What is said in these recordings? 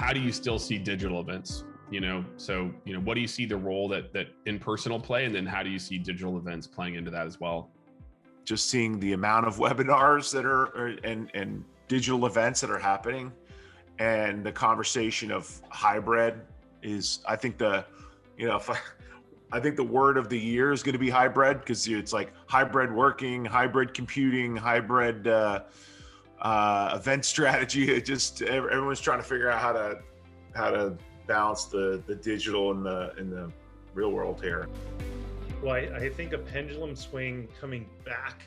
how do you still see digital events? So what do you see the role that in-person will play, and then how do you see digital events playing into that as well? Just seeing the amount of webinars that are and digital events that are happening, and the conversation of hybrid is, I think the word of the year is going to be hybrid, because it's like hybrid working, hybrid computing, hybrid event strategy. It just, everyone's trying to figure out how to balance the digital and the real world here. Well, I think a pendulum swing coming back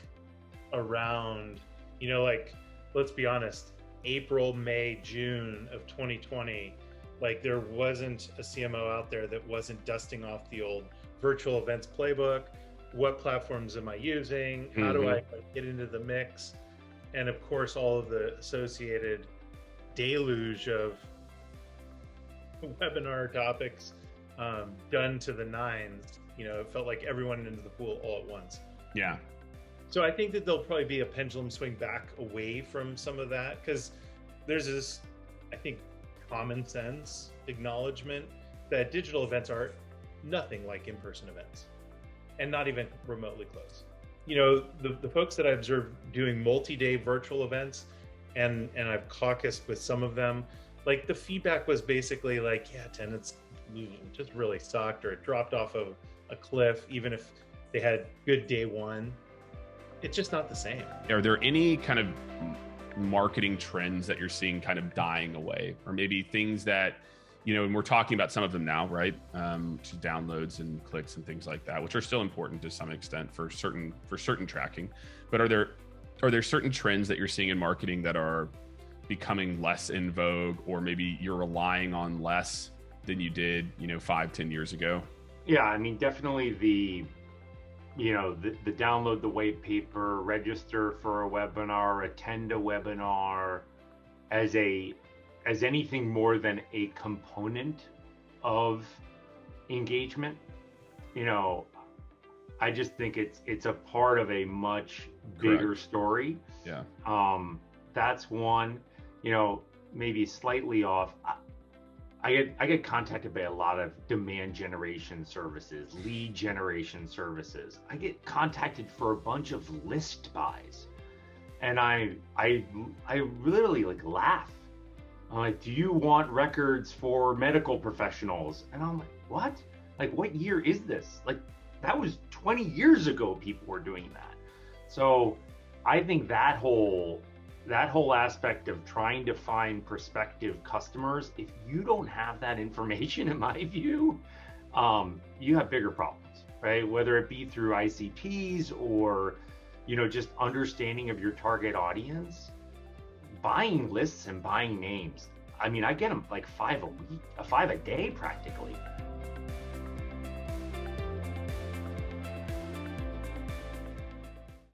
around, like, let's be honest, April, May, June of 2020, like there wasn't a CMO out there that wasn't dusting off the old virtual events playbook. What platforms am I using? How do I get into the mix? And of course, all of the associated deluge of webinar topics done to the nines. It felt like everyone into the pool all at once. Yeah. So I think that there'll probably be a pendulum swing back away from some of that, because there's this, I think, common sense acknowledgement that digital events are nothing like in-person events, and not even remotely close. The folks that I observed doing multi-day virtual events, and I've caucused with some of them, like the feedback was basically like, yeah, attendance just really sucked, or it dropped off of a cliff, even if they had good day one. It's just not the same. Are there any kind of marketing trends that you're seeing kind of dying away, or maybe things that, and we're talking about some of them now, right? To downloads and clicks and things like that, which are still important to some extent for certain tracking. But are there certain trends that you're seeing in marketing that are becoming less in vogue, or maybe you're relying on less than you did, 5-10 years ago? Yeah, I mean, definitely the download the white paper, register for a webinar, attend a webinar as anything more than a component of engagement. I just think it's a part of a much bigger Correct. Story. Yeah. That's one, maybe slightly off. I get contacted by a lot of demand generation services, lead generation services. I get contacted for a bunch of list buys, and I literally like laugh. I'm like, do you want records for medical professionals? And I'm like, what? Like, what year is this? Like, that was 20 years ago people were doing that. So I think that whole aspect of trying to find prospective customers, if you don't have that information, in my view, you have bigger problems, right? Whether it be through ICPs or, just understanding of your target audience, buying lists and buying names. I mean, I get them like 5 a day practically.